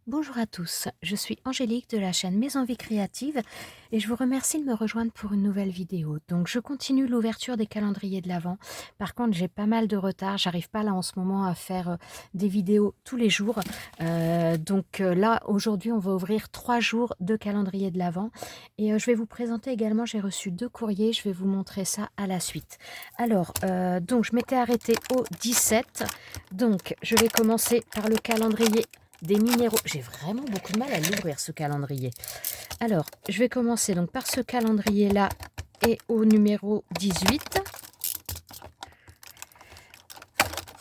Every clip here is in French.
Bonjour à tous, je suis Angélique de la chaîne Mes Envies Créatives et je vous remercie de me rejoindre pour une nouvelle vidéo. Donc je continue l'ouverture des calendriers de l'Avent. Par contre j'ai pas mal de retard, j'arrive pas là en ce moment à faire des vidéos tous les jours. Là aujourd'hui on va ouvrir 3 jours de calendrier de l'Avent et je vais vous présenter également, j'ai reçu 2 courriers, je vais vous montrer ça à la suite. Alors donc je m'étais arrêtée au 17, donc je vais commencer par le calendrier des minéraux. J'ai vraiment beaucoup de mal à l'ouvrir ce calendrier. Alors, je vais commencer donc par ce calendrier-là et au numéro 18.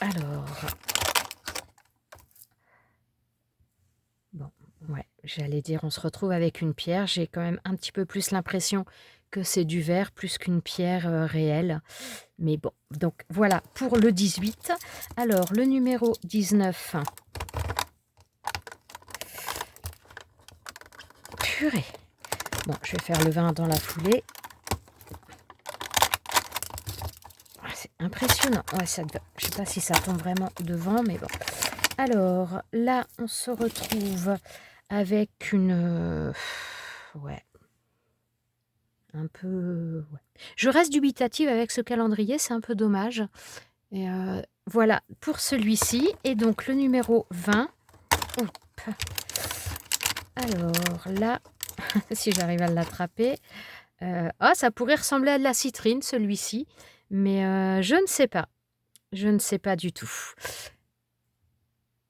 Alors, bon, ouais, j'allais dire on se retrouve avec une pierre. J'ai quand même un petit peu plus l'impression que c'est du verre plus qu'une pierre réelle. Mais bon, donc voilà pour le 18. Alors, le numéro 19. Purée. Bon, je vais faire le 20 dans la foulée. C'est impressionnant. Ouais, je sais pas si ça tombe vraiment devant, mais bon. Alors, là, on se retrouve avec une... ouais, un peu... ouais. Je reste dubitative avec ce calendrier, c'est un peu dommage. Et voilà, pour celui-ci. Et donc, le numéro 20. Hop. Alors, là, si j'arrive à l'attraper... ça pourrait ressembler à de la citrine, celui-ci. Mais je ne sais pas. Je ne sais pas du tout.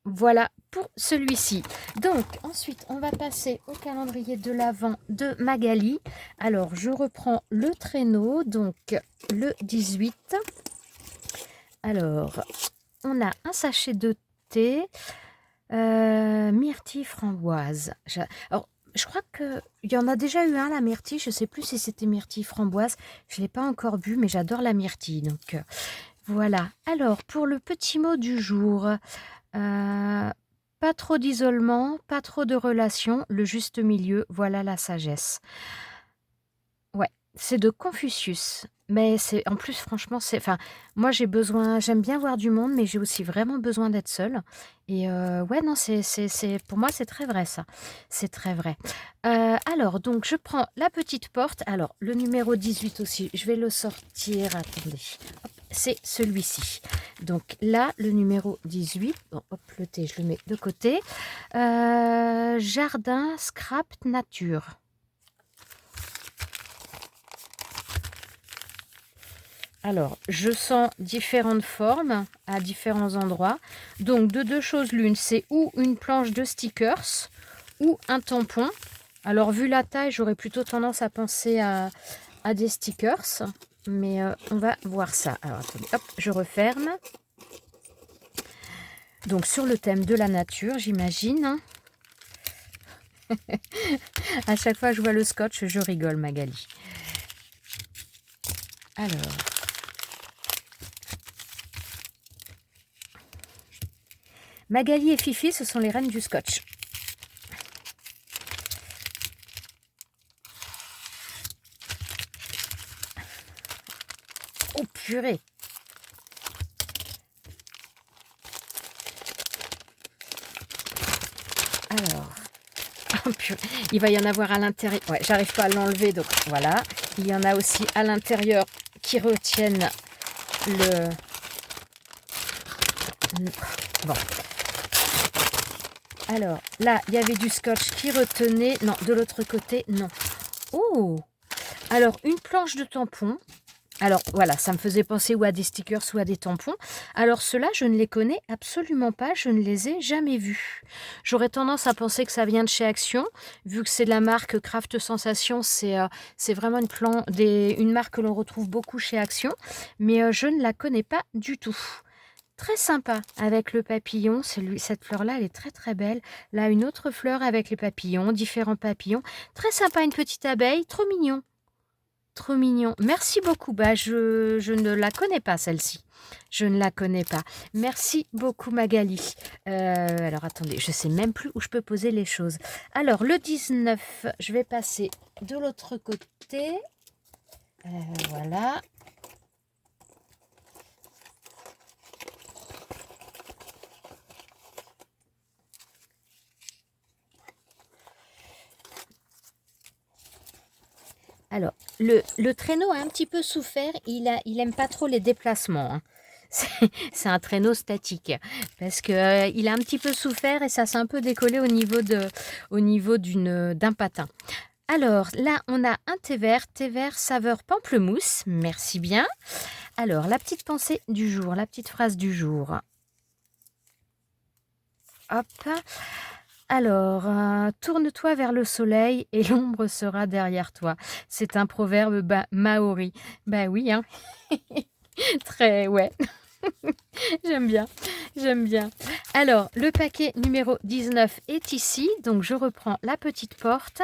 Voilà pour celui-ci. Donc, ensuite, on va passer au calendrier de l'Avent de Magali. Alors, je reprends le traîneau, donc le 18. Alors, on a un sachet de thé, myrtille framboise. Alors, je crois qu'il y en a déjà eu un, la myrtille. Je ne sais plus si c'était myrtille framboise. Je ne l'ai pas encore bu, mais j'adore la myrtille. Donc, voilà. Alors, pour le petit mot du jour, pas trop d'isolement, pas trop de relations, le juste milieu, voilà la sagesse. Ouais, c'est de Confucius. Mais c'est en plus, franchement, enfin, moi j'ai besoin, j'aime bien voir du monde, mais j'ai aussi vraiment besoin d'être seule. Et ouais, non, pour moi c'est très vrai ça. C'est très vrai. Alors, donc je prends la petite porte. Alors, le numéro 18 aussi, je vais le sortir. Attendez. Hop, c'est celui-ci. Donc là, le numéro 18. Bon, hop, le thé, je le mets de côté. Jardin, scrap, nature. Alors, je sens différentes formes à différents endroits. Donc, de deux choses l'une, c'est ou une planche de stickers ou un tampon. Alors, vu la taille, j'aurais plutôt tendance à penser à des stickers. Mais on va voir ça. Alors, attendez, hop, je referme. Donc, sur le thème de la nature, j'imagine. À chaque fois que je vois le scotch, je rigole, Magali. Alors... Magali et Fifi, ce sont les reines du scotch. Oh purée! Alors, oh, purée. Il va y en avoir à l'intérieur. Ouais, j'arrive pas à l'enlever, donc voilà. Il y en a aussi à l'intérieur qui retiennent le... Bon. Alors, là, il y avait du scotch qui retenait... Non, de l'autre côté, non. Oh! Alors, une planche de tampon. Alors, voilà, ça me faisait penser ou à des stickers ou à des tampons. Alors, ceux-là, je ne les connais absolument pas. Je ne les ai jamais vus. J'aurais tendance à penser que ça vient de chez Action. Vu que c'est de la marque Craft Sensation, c'est vraiment une marque que l'on retrouve beaucoup chez Action. Mais je ne la connais pas du tout. Très sympa avec le papillon. Cette fleur-là, elle est très très belle. Là, une autre fleur avec les papillons, différents papillons. Très sympa, une petite abeille. Trop mignon. Trop mignon. Merci beaucoup. Bah, je ne la connais pas, celle-ci. Je ne la connais pas. Merci beaucoup, Magali. Alors, attendez, je ne sais même plus où je peux poser les choses. Alors, le 19, je vais passer de l'autre côté. Voilà. Alors, le traîneau a un petit peu souffert. Il aime pas trop les déplacements, hein. C'est un traîneau statique parce que il a un petit peu souffert et ça s'est un peu décollé au niveau d'un patin. Alors là, on a un thé vert saveur pamplemousse. Merci bien. Alors, la petite pensée du jour, la petite phrase du jour. Hop. Alors, tourne-toi vers le soleil et l'ombre sera derrière toi. C'est un proverbe maori. Bah oui, hein. Très, ouais. J'aime bien, j'aime bien. Alors, le paquet numéro 19 est ici. Donc, je reprends la petite porte.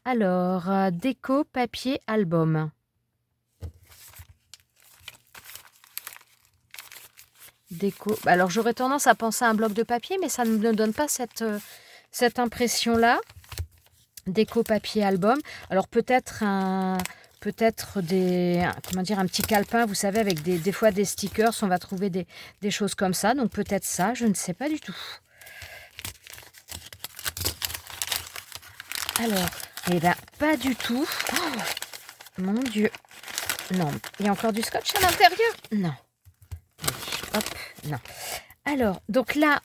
Alors, déco, papier, album. Déco. Alors, j'aurais tendance à penser à un bloc de papier, mais ça ne me donne pas cette impression-là. Déco, papier, album. Alors, peut-être un petit calepin, vous savez, avec des fois des stickers, on va trouver des choses comme ça. Donc, peut-être ça, je ne sais pas du tout. Alors, eh bien, pas du tout. Oh, mon Dieu. Non, il y a encore du scotch à l'intérieur? Non. Allez, hop, non. Alors, donc là,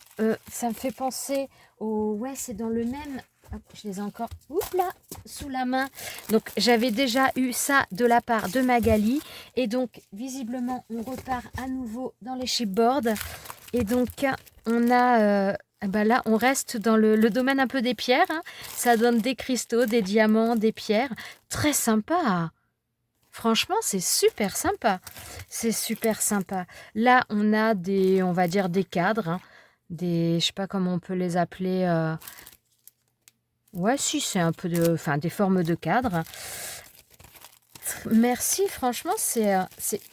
ça me fait penser au... Ouais, c'est dans le même... Hop, je les ai encore... Oups là, sous la main. Donc, j'avais déjà eu ça de la part de Magali. Et donc, visiblement, on repart à nouveau dans les chipboards. Et donc, on a... ben là, on reste dans le domaine un peu des pierres, hein. Ça donne des cristaux, des diamants, des pierres. Très sympa. Franchement, c'est super sympa. C'est super sympa. Là, on a on va dire des cadres, hein. Je sais pas comment on peut les appeler. Ouais, si, c'est un peu des formes de cadres. Merci, franchement, c'est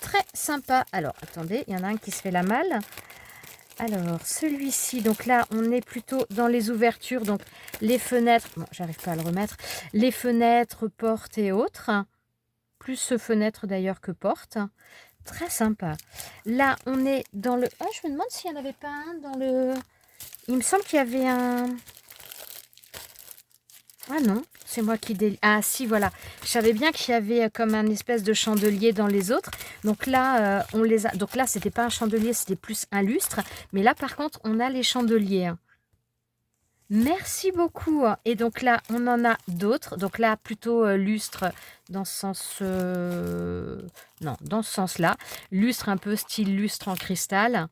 très sympa. Alors, attendez, il y en a un qui se fait la malle. Alors, celui-ci, donc là, on est plutôt dans les ouvertures, donc les fenêtres, bon, j'arrive pas à le remettre, les fenêtres, portes et autres. Plus fenêtre d'ailleurs que porte. Très sympa. Là, on est dans le... Oh, je me demande s'il n'y en avait pas un dans le... Il me semble qu'il y avait un... Ah non, c'est moi qui... Ah si, voilà. Je savais bien qu'il y avait comme un espèce de chandelier dans les autres. Donc là, on les a... Donc là, c'était pas un chandelier, c'était plus un lustre. Mais là, par contre, on a les chandeliers. Merci beaucoup. Et donc là, on en a d'autres. Donc là, plutôt lustre dans ce sens... Non, dans ce sens-là. Lustre un peu style lustre en cristal.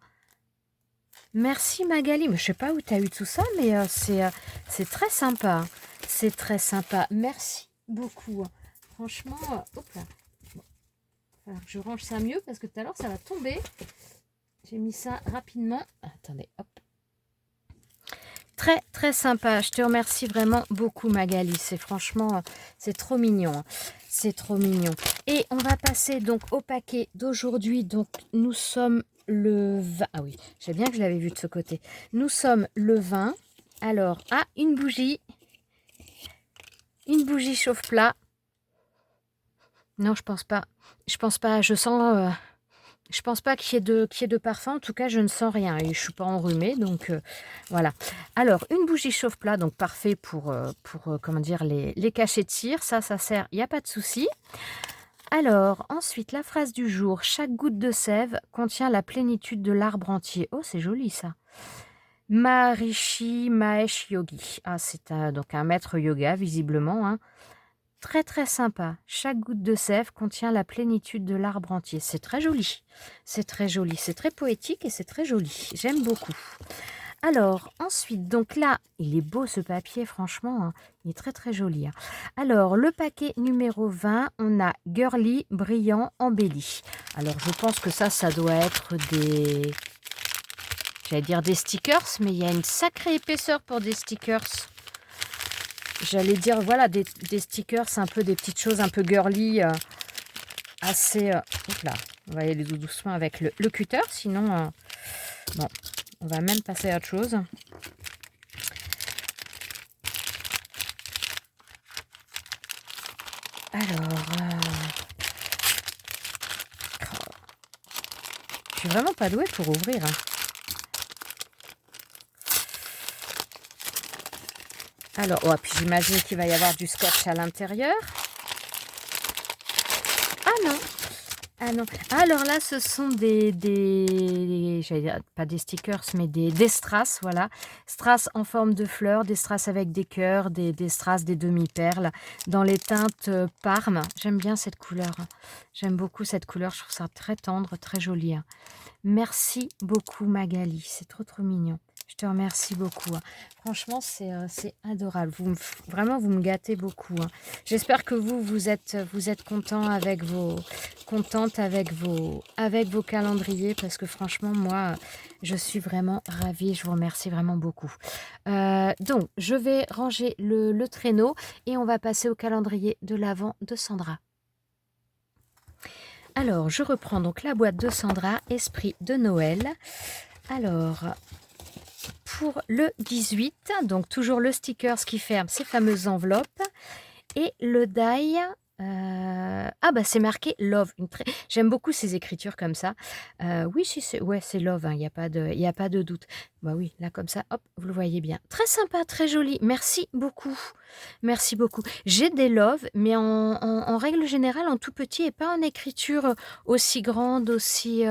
Merci Magali. Mais je sais pas où tu as eu tout ça, mais c'est très sympa. C'est très sympa. Merci beaucoup. Franchement, hop là. Bon, alors, je range ça mieux parce que tout à l'heure, ça va tomber. J'ai mis ça rapidement. Attendez, hop. Très très sympa, je te remercie vraiment beaucoup Magali, c'est franchement, c'est trop mignon, c'est trop mignon. Et on va passer donc au paquet d'aujourd'hui, donc nous sommes le 20, ah oui, j'ai bien que je l'avais vu de ce côté. Nous sommes le 20, alors, une bougie chauffe-plat, non je pense pas, je sens... Je pense pas qu'il y ait de parfum. En tout cas, je ne sens rien. Et je suis pas enrhumée, donc voilà. Alors, une bougie chauffe-plat, donc parfait pour comment dire, les cachets de cire. Ça sert, il n'y a pas de souci. Alors, ensuite, la phrase du jour. Chaque goutte de sève contient la plénitude de l'arbre entier. Oh, c'est joli ça. Maharishi Mahesh Yogi. Ah, c'est donc un maître yoga, visiblement, hein. Très très sympa. Chaque goutte de sève contient la plénitude de l'arbre entier. C'est très joli. C'est très joli. C'est très poétique et c'est très joli. J'aime beaucoup. Alors, ensuite, donc là, il est beau ce papier, franchement. Hein. Il est très très joli. Hein. Alors, le paquet numéro 20, on a Girly, brillant, embelli. Alors, je pense que ça doit être des... J'allais dire des stickers, mais il y a une sacrée épaisseur pour des stickers. J'allais dire, voilà, des stickers, un peu des petites choses un peu girly, assez... Oups là, on va aller doucement avec le cutter, sinon... bon, on va même passer à autre chose. Alors... je suis vraiment pas douée pour ouvrir, hein. Alors, puis j'imagine qu'il va y avoir du scotch à l'intérieur. non. Ah non. Ah, alors là, ce sont j'allais dire, pas des stickers, mais des strass, voilà. Strass en forme de fleurs, des strass avec des cœurs, des strass, des demi-perles, dans les teintes Parme. J'aime bien cette couleur, hein. J'aime beaucoup cette couleur, je trouve ça très tendre, très joli, hein. Merci beaucoup Magali, c'est trop trop mignon. Je te remercie beaucoup, hein. Franchement, c'est adorable. Vraiment, vous me gâtez beaucoup, hein. J'espère que vous êtes contente avec vos calendriers, parce que franchement, moi, je suis vraiment ravie. Je vous remercie vraiment beaucoup. Donc, je vais ranger le traîneau et on va passer au calendrier de l'Avent de Sandra. Alors, je reprends donc la boîte de Sandra, Esprit de Noël. Alors, pour le 18, donc toujours le sticker qui ferme ces fameuses enveloppes. Et le die, ah bah c'est marqué Love. J'aime beaucoup ces écritures comme ça. Oui, si c'est Love, hein, il n'y a pas de doute. Bah oui, là comme ça, hop, vous le voyez bien. Très sympa, très joli. Merci beaucoup. Merci beaucoup. J'ai des Love, mais en règle générale en tout petit et pas en écriture aussi grande, aussi...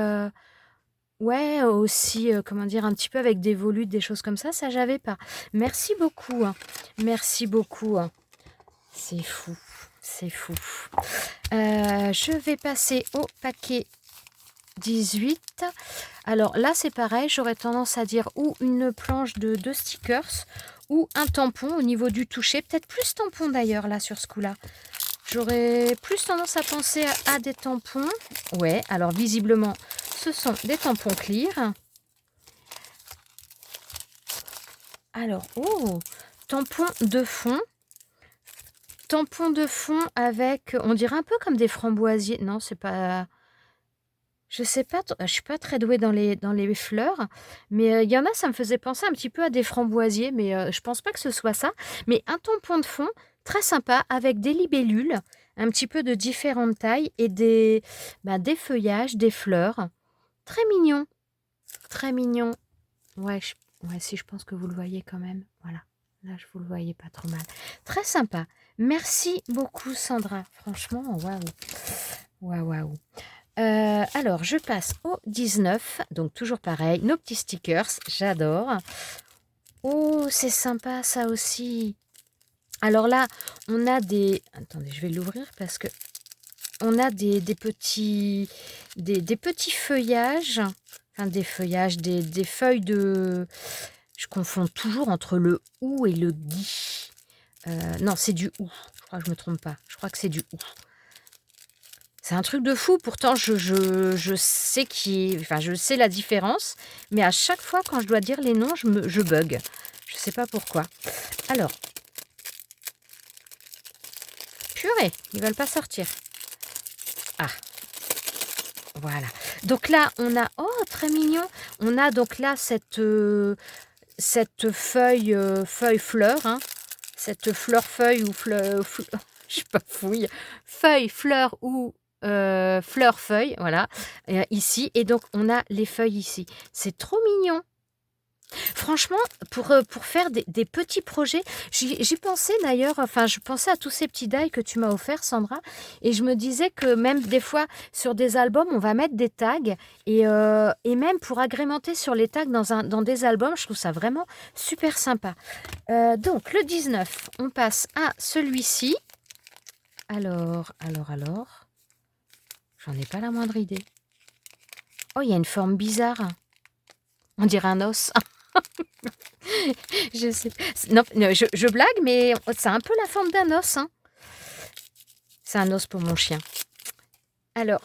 Ouais, aussi, comment dire, un petit peu avec des volutes, des choses comme ça j'avais pas. Merci beaucoup, hein. Merci beaucoup, hein. C'est fou, c'est fou. Je vais passer au paquet 18. Alors là, c'est pareil, j'aurais tendance à dire ou une planche de stickers ou un tampon au niveau du toucher. Peut-être plus tampon d'ailleurs, là, sur ce coup-là. J'aurais plus tendance à penser à des tampons. Ouais, alors visiblement, ce sont des tampons clear. Alors, oh, tampons de fond. Tampons de fond avec, on dirait un peu comme des framboisiers. Non, c'est pas... Je sais pas, je suis pas très douée dans les fleurs, mais il y en a, ça me faisait penser un petit peu à des framboisiers, mais je pense pas que ce soit ça. Mais un tampon de fond, très sympa, avec des libellules, un petit peu de différentes tailles et des feuillages, des fleurs. Très mignon, très mignon. Ouais, ouais, si je pense que vous le voyez quand même. Voilà, là, je vous le voyais pas trop mal. Très sympa. Merci beaucoup, Sandra. Franchement, waouh. Waouh, waouh. Alors, je passe au 19. Donc, toujours pareil, nos petits stickers. J'adore. Oh, c'est sympa, ça aussi. Alors là, on a des... Attendez, je vais l'ouvrir parce que... On a des petits feuillages. Enfin, des feuillages, des feuilles de... Je confonds toujours entre le hou et le gui. Non, c'est du hou. Je crois que je ne me trompe pas. Je crois que c'est du hou. C'est un truc de fou. Pourtant, je sais je sais la différence. Mais à chaque fois, quand je dois dire les noms, je bug. Je ne sais pas pourquoi. Alors. Purée, ils ne veulent pas sortir. Ah. Voilà. Donc là, on a... Oh, très mignon. On a donc là cette feuille fleur, hein, cette fleur-feuille ou je sais pas, fouille, feuille, fleur ou fleur-feuille, voilà, ici. Et donc, on a les feuilles ici. C'est trop mignon. Franchement, pour faire des petits projets, j'y pensais d'ailleurs, enfin, je pensais à tous ces petits die que tu m'as offerts, Sandra, et je me disais que même des fois, sur des albums, on va mettre des tags, et même pour agrémenter sur les tags dans des albums, je trouve ça vraiment super sympa. Donc, le 19, on passe à celui-ci. Alors, j'en ai pas la moindre idée. Oh, il y a une forme bizarre. On dirait un os. Je sais. Non, je blague, mais ça a un peu la forme d'un os, hein. C'est un os pour mon chien. Alors,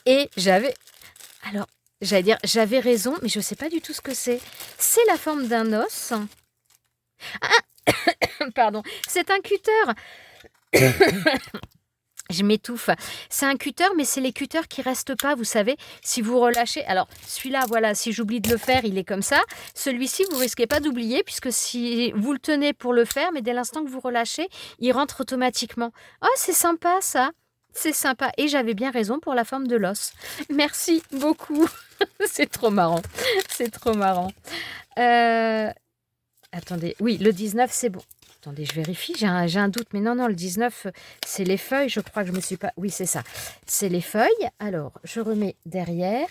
et j'avais raison, mais je ne sais pas du tout ce que c'est. C'est la forme d'un os. Ah, pardon, c'est un cutter. Je m'étouffe. C'est un cutter, mais c'est les cutters qui restent pas, vous savez, si vous relâchez. Alors, celui-là, voilà, si j'oublie de le faire, il est comme ça. Celui-ci, vous risquez pas d'oublier, puisque si vous le tenez pour le faire, mais dès l'instant que vous relâchez, il rentre automatiquement. Oh, c'est sympa, ça. C'est sympa. Et j'avais bien raison pour la forme de l'os. Merci beaucoup. C'est trop marrant. C'est trop marrant. Attendez. Oui, le 19, c'est bon. attendez, je vérifie, j'ai un doute, mais non, non, le 19, c'est les feuilles, je crois que je me suis pas... Oui, c'est ça, c'est les feuilles. Alors, je remets derrière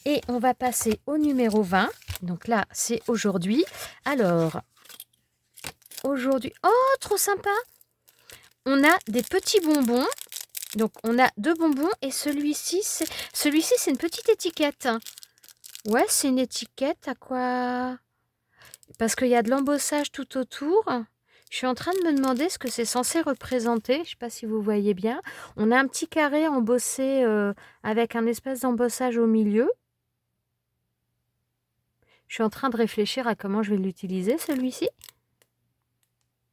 et on va passer au numéro 20. Donc là, c'est aujourd'hui. Alors, aujourd'hui... Oh, trop sympa! On a des petits bonbons. Donc, on a 2 bonbons et celui-ci, c'est une petite étiquette. Ouais, c'est une étiquette à quoi? Parce qu'il y a de l'embossage tout autour. Je suis en train de me demander ce que c'est censé représenter. Je ne sais pas si vous voyez bien. On a un petit carré embossé avec un espèce d'embossage au milieu. Je suis en train de réfléchir à comment je vais l'utiliser, celui-ci.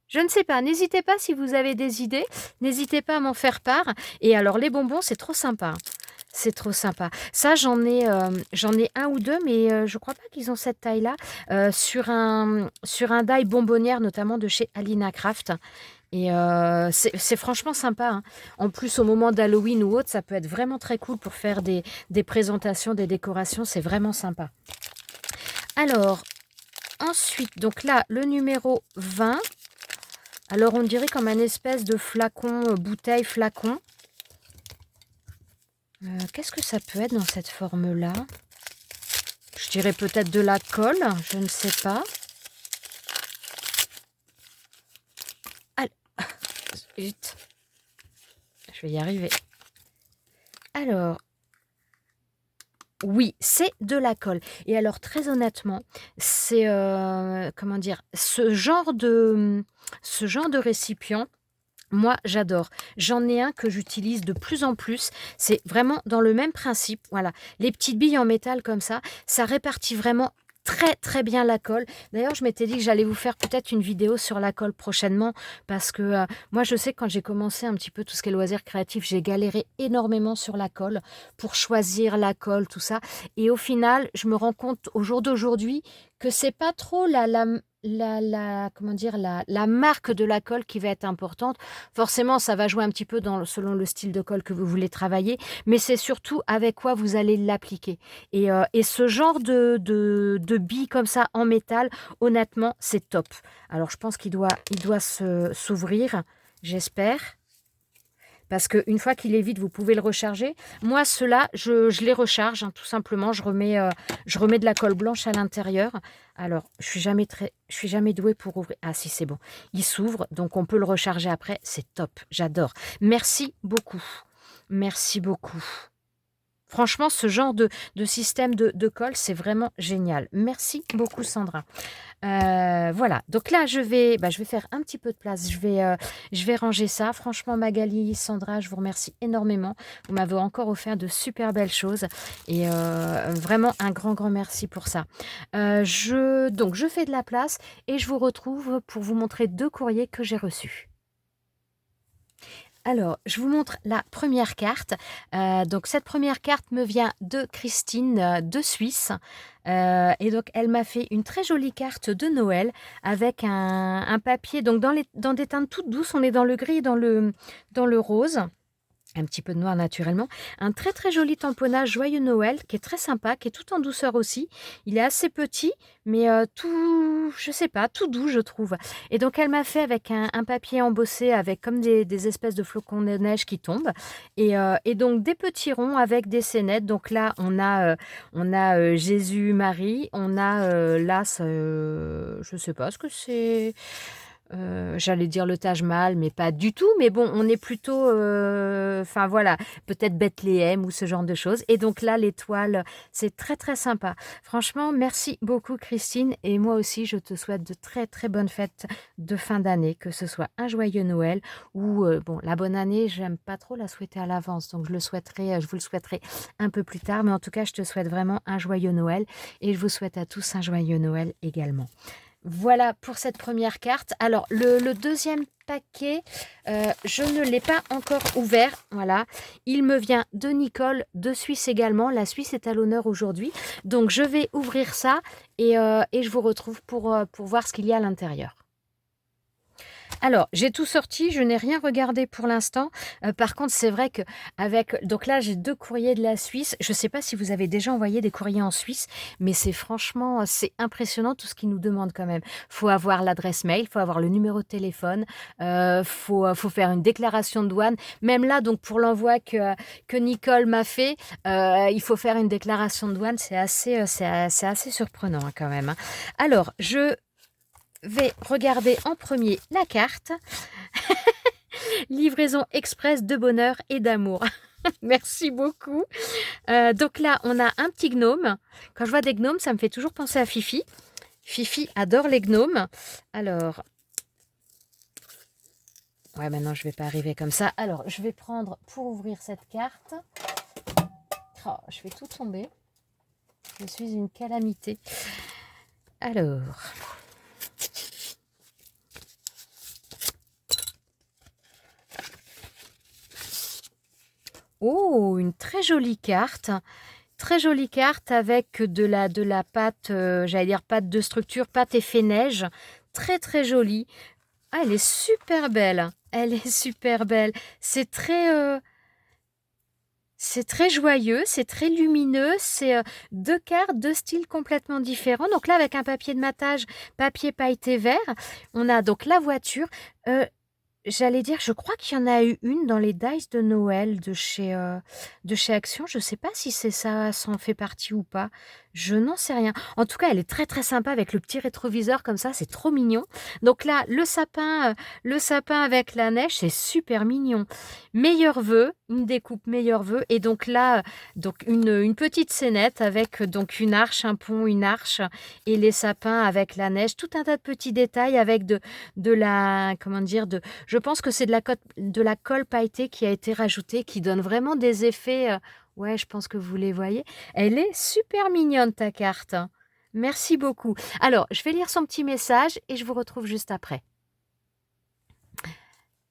Je ne sais pas. N'hésitez pas si vous avez des idées. N'hésitez pas à m'en faire part. Et alors, les bonbons, c'est trop sympa. C'est trop sympa. Ça, j'en ai un ou deux, mais je crois pas qu'ils ont cette taille-là. Sur un die bonbonnière, notamment de chez Alina Craft. Et c'est franchement sympa, hein. En plus, au moment d'Halloween ou autre, ça peut être vraiment très cool pour faire des présentations, des décorations. C'est vraiment sympa. Alors, ensuite, donc là, le numéro 20. Alors, on dirait comme un espèce de flacon, bouteille, flacon. Qu'est-ce que ça peut être dans cette forme-là? Je dirais peut-être de la colle, je ne sais pas. Allez. Zut. Je vais y arriver. Alors, oui, c'est de la colle. Et alors, très honnêtement, c'est, comment dire, ce genre de récipient, moi, j'adore. J'en ai un que j'utilise de plus en plus. C'est vraiment dans le même principe. Voilà, les petites billes en métal comme ça répartit vraiment très très bien la colle. D'ailleurs, je m'étais dit que j'allais vous faire peut-être une vidéo sur la colle prochainement parce que moi, je sais que quand j'ai commencé un petit peu tout ce qui est loisirs créatifs, j'ai galéré énormément sur la colle pour choisir la colle, tout ça. Et au final, je me rends compte au jour d'aujourd'hui que c'est pas trop comment dire, la marque de la colle qui va être importante. Forcément, ça va jouer un petit peu selon le style de colle que vous voulez travailler, mais c'est surtout avec quoi vous allez l'appliquer. Et ce genre de billes comme ça en métal, honnêtement, c'est top. Alors, je pense qu'il doit s'ouvrir, j'espère. Parce qu'une fois qu'il est vide, vous pouvez le recharger. Moi, ceux-là, je les recharge, hein, tout simplement. Je remets de la colle blanche à l'intérieur. Alors, je suis jamais douée pour ouvrir. Ah si, c'est bon. Il s'ouvre, donc on peut le recharger après. C'est top, j'adore. Merci beaucoup. Merci beaucoup. Franchement, ce genre de système de colle, c'est vraiment génial. Merci beaucoup, Sandra. Voilà, donc là, je vais faire un petit peu de place. Je vais ranger ça. Franchement, Magali, Sandra, je vous remercie énormément. Vous m'avez encore offert de super belles choses. Et vraiment, un grand, grand merci pour ça. Donc, je fais de la place et je vous retrouve pour vous montrer 2 courriers que j'ai reçus. Alors, je vous montre la première carte. Donc, cette première carte me vient de Christine de Suisse. Et donc, elle m'a fait une très jolie carte de Noël avec un papier. Donc, dans des teintes toutes douces, on est dans le gris et dans le rose. Un petit peu de noir naturellement. Un très très joli tamponnage Joyeux Noël qui est très sympa, qui est tout en douceur aussi. Il est assez petit, mais je sais pas, tout doux je trouve. Et donc elle m'a fait avec un papier embossé avec comme des espèces de flocons de neige qui tombent. Et donc des petits ronds avec des scénettes. Donc là on a Jésus, Marie. On a là, je sais pas ce que c'est. J'allais dire le Taj Mahal, mais pas du tout. Mais bon, on est plutôt, enfin voilà, peut-être Bethléem ou ce genre de choses. Et donc là, l'étoile, c'est très très sympa. Franchement, merci beaucoup Christine. Et moi aussi, je te souhaite de très très bonnes fêtes de fin d'année, que ce soit un joyeux Noël ou bon, la bonne année. J'aime pas trop la souhaiter à l'avance, donc je vous le souhaiterai un peu plus tard. Mais en tout cas, je te souhaite vraiment un joyeux Noël et je vous souhaite à tous un joyeux Noël également. Voilà pour cette première carte. Alors, le deuxième paquet, je ne l'ai pas encore ouvert. Voilà, il me vient de Nicole, de Suisse également. La Suisse est à l'honneur aujourd'hui. Donc, je vais ouvrir ça et je vous retrouve pour voir ce qu'il y a à l'intérieur. Alors, j'ai tout sorti, je n'ai rien regardé pour l'instant. Par contre, c'est vrai que avec donc là, j'ai 2 courriers de la Suisse. Je ne sais pas si vous avez déjà envoyé des courriers en Suisse, mais c'est franchement, c'est impressionnant tout ce qu'ils nous demandent quand même. Faut avoir l'adresse mail, faut avoir le numéro de téléphone, faut faire une déclaration de douane. Même là, donc pour l'envoi que Nicole m'a fait, il faut faire une déclaration de douane. C'est assez surprenant, hein, quand même, hein. Alors, je vais regarder en premier la carte. Livraison express de bonheur et d'amour. Merci beaucoup. Donc là, on a un petit gnome. Quand je vois des gnomes, ça me fait toujours penser à Fifi. Fifi adore les gnomes. Alors, ouais, maintenant je ne vais pas arriver comme ça. Alors, je vais prendre pour ouvrir cette carte. Oh, je fais tout tomber. Je suis une calamité. Alors... Oh, une très jolie carte. Très jolie carte avec de la pâte, j'allais dire pâte de structure, pâte effet neige. Très très jolie. Ah, elle est super belle. Elle est super belle. C'est très joyeux, c'est très lumineux. C'est 2 cartes, 2 styles complètement différents. Donc là, avec un papier de matage, papier pailleté vert, on a donc la voiture. J'allais dire, je crois qu'il y en a eu une dans les Dice de Noël de chez Action. Je ne sais pas si c'est ça, ça en fait partie ou pas. Je n'en sais rien. En tout cas, elle est très très sympa avec le petit rétroviseur comme ça, c'est trop mignon. Donc là, le sapin avec la neige, c'est super mignon. Meilleur vœu, une découpe meilleur vœu. Et donc là, donc une petite scénette avec donc une arche, un pont, une arche et les sapins avec la neige. Tout un tas de petits détails avec de la, comment dire, je pense que c'est de la colle pailletée qui a été rajoutée, qui donne vraiment des effets. Ouais, je pense que vous les voyez. Elle est super mignonne, ta carte. Merci beaucoup. Alors, je vais lire son petit message et je vous retrouve juste après.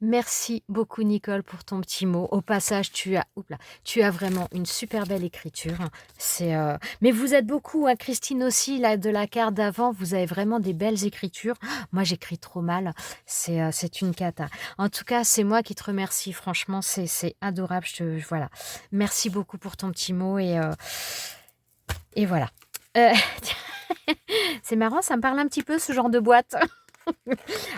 Merci beaucoup, Nicole, pour ton petit mot. Au passage, tu as vraiment une super belle écriture. Mais vous êtes beaucoup, hein, Christine aussi, là, de la carte d'avant. Vous avez vraiment des belles écritures. Moi, j'écris trop mal. C'est une cata. En tout cas, c'est moi qui te remercie. Franchement, c'est adorable. Voilà. Merci beaucoup pour ton petit mot et voilà. C'est marrant, ça me parle un petit peu, ce genre de boîte.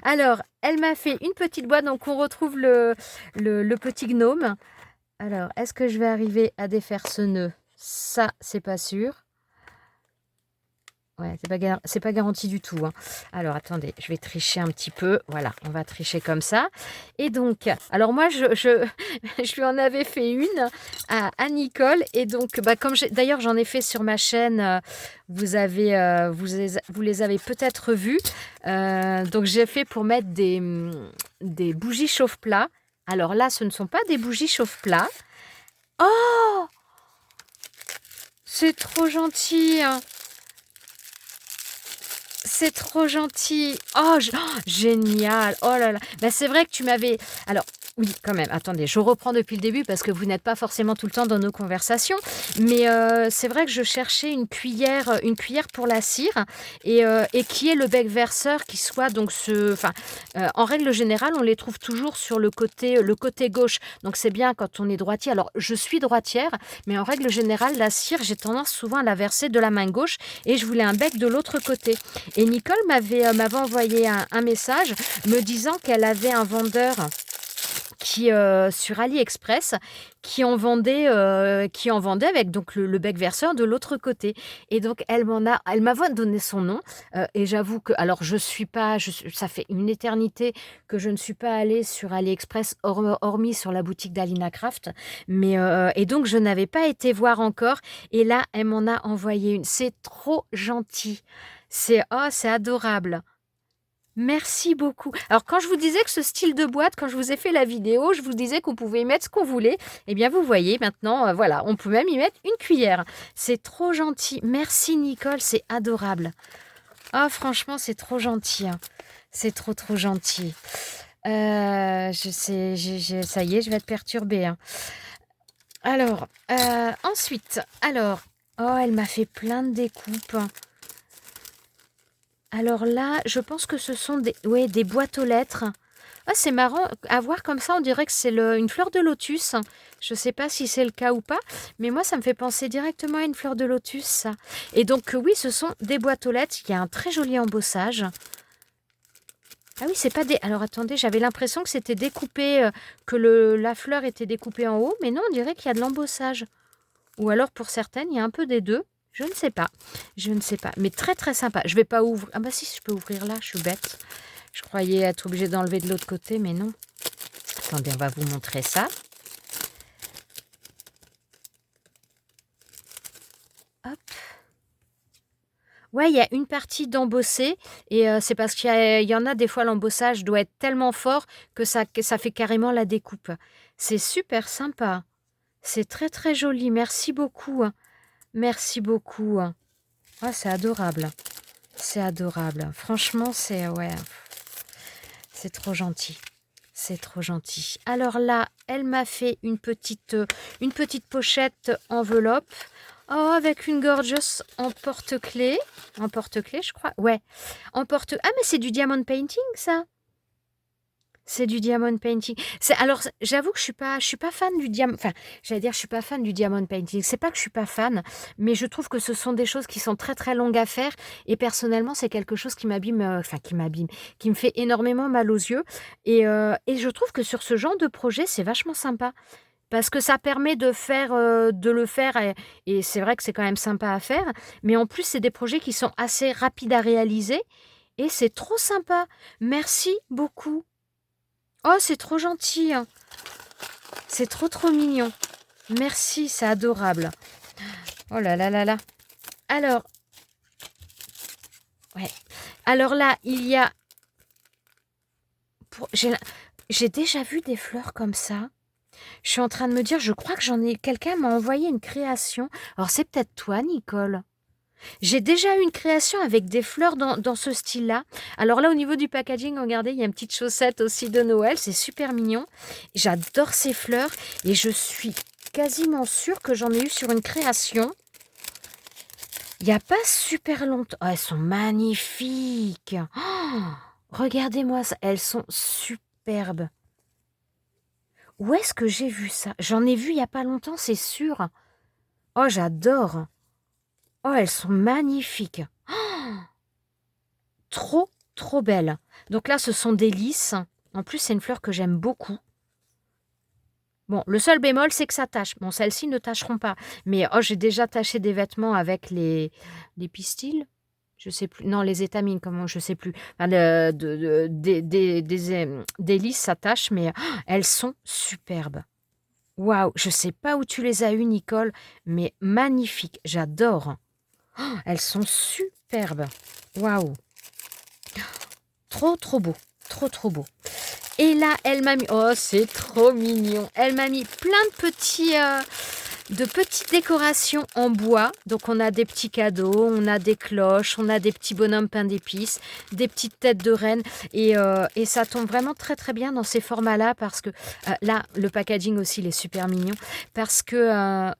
Alors, elle m'a fait une petite boîte, donc on retrouve le petit gnome. Alors, est-ce que je vais arriver à défaire ce nœud? Ça, c'est pas sûr. Ouais, c'est pas garanti du tout, hein. Alors, attendez, je vais tricher un petit peu. Voilà, on va tricher comme ça. Et donc, alors moi, je lui en avais fait une à Nicole. Et donc, comme d'ailleurs, j'en ai fait sur ma chaîne. Vous les avez peut-être vues. Donc, j'ai fait pour mettre des bougies chauffe-plat. Alors là, ce ne sont pas des bougies chauffe-plat. Oh! C'est trop gentil, hein. C'est trop gentil. Oh, génial. Oh là là. C'est vrai que tu m'avais... Alors, oui, quand même. Attendez, je reprends depuis le début parce que vous n'êtes pas forcément tout le temps dans nos conversations. Mais c'est vrai que je cherchais une cuillère pour la cire et qui est le bec verseur qui soit donc en règle générale, on les trouve toujours sur le côté gauche. Donc c'est bien quand on est droitier. Alors je suis droitière, mais en règle générale, la cire, j'ai tendance souvent à la verser de la main gauche et je voulais un bec de l'autre côté. Et Nicole m'avait envoyé un message me disant qu'elle avait un vendeur qui sur AliExpress qui en vendait avec donc le bec verseur de l'autre côté. Et donc elle m'avait donné son nom et j'avoue que alors ça fait une éternité que je ne suis pas allée sur AliExpress hormis sur la boutique d'Alina Craft, mais et donc je n'avais pas été voir encore et là elle m'en a envoyé une. C'est trop gentil. C'est adorable. Merci beaucoup. Alors, quand je vous disais que ce style de boîte, quand je vous ai fait la vidéo, je vous disais qu'on pouvait y mettre ce qu'on voulait. Eh bien, vous voyez, maintenant, voilà, on peut même y mettre une cuillère. C'est trop gentil. Merci, Nicole, c'est adorable. Ah, franchement, c'est trop gentil, hein. C'est trop, trop gentil. Ça y est, je vais être perturbée, hein. Alors, ensuite, oh, elle m'a fait plein de découpes. Alors là, je pense que ce sont des boîtes aux lettres. Ah, c'est marrant, à voir comme ça, on dirait que c'est une fleur de lotus. Je ne sais pas si c'est le cas ou pas, mais moi, ça me fait penser directement à une fleur de lotus, ça. Et donc, oui, ce sont des boîtes aux lettres. Il y a un très joli embossage. Ah oui, c'est pas des... Alors, attendez, j'avais l'impression que c'était découpé, que la fleur était découpée en haut, mais non, on dirait qu'il y a de l'embossage. Ou alors, pour certaines, il y a un peu des deux. Je ne sais pas. Je ne sais pas. Mais très, très sympa. Je vais pas ouvrir... Ah bah si, je peux ouvrir là, je suis bête. Je croyais être obligée d'enlever de l'autre côté, mais non. Attendez, on va vous montrer ça. Hop. Ouais, il y a une partie d'embossé et c'est parce qu'il y en a des fois l'embossage doit être tellement fort que ça fait carrément la découpe. C'est super sympa. C'est très très joli. Merci beaucoup, hein. Merci beaucoup, hein. Ah, c'est adorable. C'est adorable. Franchement, c'est ouais, c'est trop gentil. C'est trop gentil. Alors là, elle m'a fait une petite pochette enveloppe. Oh, avec une gorgeous en porte-clés. En porte-clés, je crois. Ouais. En porte... Ah, mais c'est du diamond painting, ça. C'est du diamond painting. Alors, j'avoue que je suis pas fan du diamond. Enfin, j'allais dire, je suis pas fan du diamond painting. C'est pas que je suis pas fan, mais je trouve que ce sont des choses qui sont très très longues à faire. Et personnellement, c'est quelque chose qui m'abîme, qui me fait énormément mal aux yeux. Et je trouve que sur ce genre de projet, c'est vachement sympa. Parce que ça permet de le faire et c'est vrai que c'est quand même sympa à faire. Mais en plus, c'est des projets qui sont assez rapides à réaliser et c'est trop sympa. Merci beaucoup. Oh, c'est trop gentil, hein. C'est trop trop mignon. Merci, c'est adorable. Oh là là là là. Alors, ouais. Alors là, il y a... J'ai déjà vu des fleurs comme ça. Je suis en train de me dire, je crois que quelqu'un m'a envoyé une création. Alors, c'est peut-être toi, Nicole. J'ai déjà eu une création avec des fleurs dans ce style-là. Alors là, au niveau du packaging, regardez, il y a une petite chaussette aussi de Noël. C'est super mignon. J'adore ces fleurs et je suis quasiment sûre que j'en ai eu sur une création. Il n'y a pas super longtemps. Oh, elles sont magnifiques. Oh, regardez-moi ça. Elles sont superbes. Où est-ce que j'ai vu ça? J'en ai vu il n'y a pas longtemps, c'est sûr. Oh, j'adore. Oh, elles sont magnifiques. Oh, trop, trop belles. Donc là, ce sont des lys. En plus, c'est une fleur que j'aime beaucoup. Bon, le seul bémol, c'est que ça tache. Bon, celles-ci ne tacheront pas. Mais oh, j'ai déjà taché des vêtements avec les pistils. Je sais plus. Non, les étamines, comment, je sais plus. Enfin, des lys, ça tâche, mais oh, elles sont superbes. Waouh, je sais pas où tu les as eues, Nicole, mais magnifiques. J'adore. Oh, elles sont superbes. Waouh. Trop, trop beau. Trop, trop beau. Et là, elle m'a mis... Oh, c'est trop mignon. Elle m'a mis plein de petites décorations en bois. Donc, on a des petits cadeaux, on a des cloches, on a des petits bonhommes peints d'épices, des petites têtes de reine. Et ça tombe vraiment très, très bien dans ces formats-là parce que... là, le packaging aussi, il est super mignon. Parce que...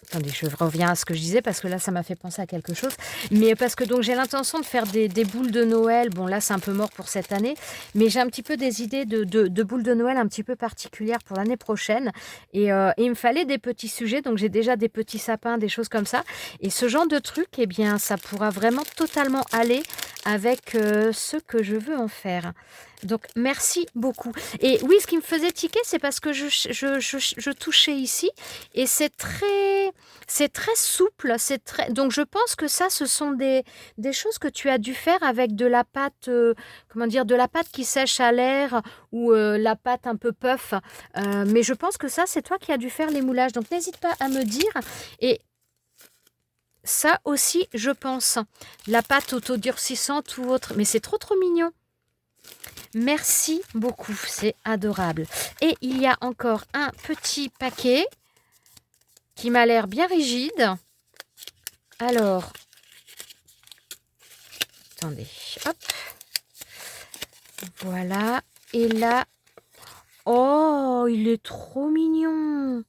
attendez, je reviens à ce que je disais parce que là, ça m'a fait penser à quelque chose. Mais parce que donc j'ai l'intention de faire des boules de Noël. Bon, là, c'est un peu mort pour cette année. Mais j'ai un petit peu des idées de boules de Noël un petit peu particulières pour l'année prochaine. Et il me fallait des petits sujets. Donc, j'ai déjà des petits sapins, des choses comme ça. Et ce genre de truc, eh bien, ça pourra vraiment totalement aller avec ce que je veux en faire. Donc, merci beaucoup. Et oui, ce qui me faisait tiquer, c'est parce que je touchais ici et c'est très souple. Donc, je pense que ça, ce sont des choses que tu as dû faire avec de la pâte, comment dire, de la pâte qui sèche à l'air ou la pâte un peu puff. Mais je pense que ça, c'est toi qui as dû faire les moulages. Donc, n'hésite pas à me dire. Et ça aussi, je pense. La pâte autodurcissante ou autre. Mais c'est trop, trop mignon. Merci beaucoup, c'est adorable. Et il y a encore un petit paquet qui m'a l'air bien rigide. Alors, attendez, hop. Voilà. Et là, oh, il est trop mignon.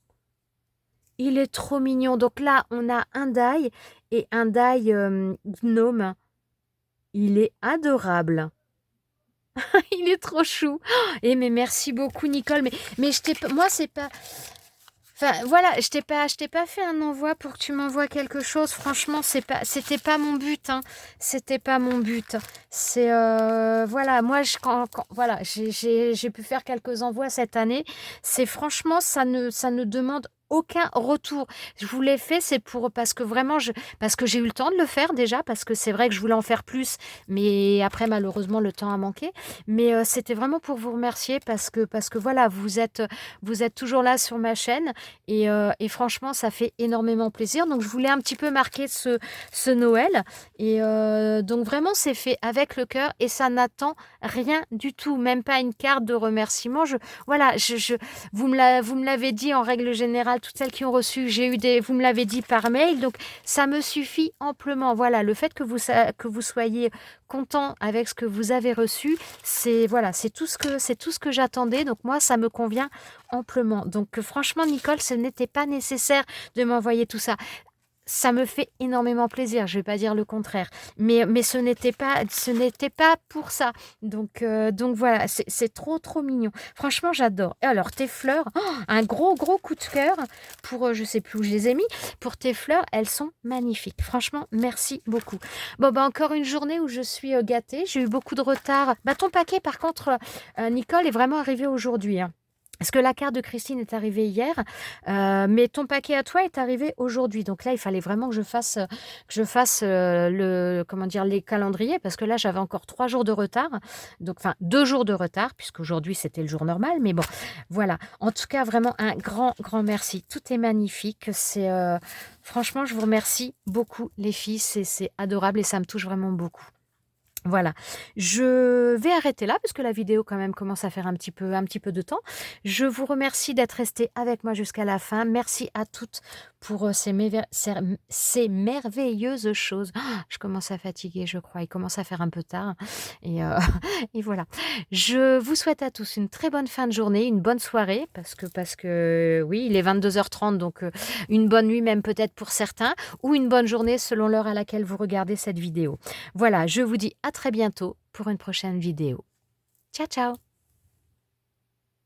Il est trop mignon. Donc là, on a un die et un die gnome. Il est adorable. Il est trop chou. Et mais merci beaucoup, Nicole. Mais moi, c'est pas. Enfin, voilà, je t'ai pas fait un envoi pour que tu m'envoies quelque chose. Franchement, c'était pas mon but, hein. C'était pas mon but. C'est, voilà, moi, voilà, j'ai pu faire quelques envois cette année. C'est franchement, ça ne demande aucun retour. Je vous l'ai fait, c'est parce que vraiment, parce que j'ai eu le temps de le faire déjà, parce que c'est vrai que je voulais en faire plus, mais après, malheureusement, le temps a manqué. Mais c'était vraiment pour vous remercier parce que voilà, vous êtes toujours là sur ma chaîne. Et franchement, ça fait énormément plaisir. Donc, je voulais un petit peu marquer ce Noël. Et donc, vraiment, c'est fait avec le cœur et ça n'attend rien du tout, même pas une carte de remerciement. Voilà, vous me l'avez dit en règle générale, toutes celles qui ont reçu, vous me l'avez dit par mail. Donc, ça me suffit amplement. Voilà, le fait que vous soyez content avec ce que vous avez reçu, c'est tout ce que j'attendais. Donc, moi, ça me convient amplement. Donc franchement, Nicole, ce n'était pas nécessaire de m'envoyer tout ça. Ça me fait énormément plaisir, je vais pas dire le contraire, mais ce n'était pas pour ça. Donc voilà, c'est trop trop mignon. Franchement, j'adore. Et alors tes fleurs, un gros gros coup de cœur pour je sais plus où je les ai mis. Pour tes fleurs, elles sont magnifiques. Franchement, merci beaucoup. Bon bah encore une journée où je suis gâtée. J'ai eu beaucoup de retard. Bah ton paquet par contre, Nicole, est vraiment arrivé aujourd'hui, hein. Parce que la carte de Christine est arrivée hier, mais ton paquet à toi est arrivé aujourd'hui. Donc là, il fallait vraiment que je fasse comment dire, les calendriers, parce que là, j'avais encore 3 jours de retard. Donc, enfin, 2 jours de retard, puisqu'aujourd'hui, c'était le jour normal. Mais bon, voilà. En tout cas, vraiment un grand, grand merci. Tout est magnifique. Franchement, je vous remercie beaucoup, les filles. C'est adorable et ça me touche vraiment beaucoup. Voilà, je vais arrêter là parce que la vidéo quand même commence à faire un petit peu de temps. Je vous remercie d'être restés avec moi jusqu'à la fin. Merci à toutes pour ces merveilleuses choses. Je commence à fatiguer, je crois. Il commence à faire un peu tard. Et, et voilà. Je vous souhaite à tous une très bonne fin de journée, une bonne soirée, parce que oui, il est 22h30, donc une bonne nuit même peut-être pour certains, ou une bonne journée selon l'heure à laquelle vous regardez cette vidéo. Voilà, je vous dis à très bientôt pour une prochaine vidéo. Ciao, ciao!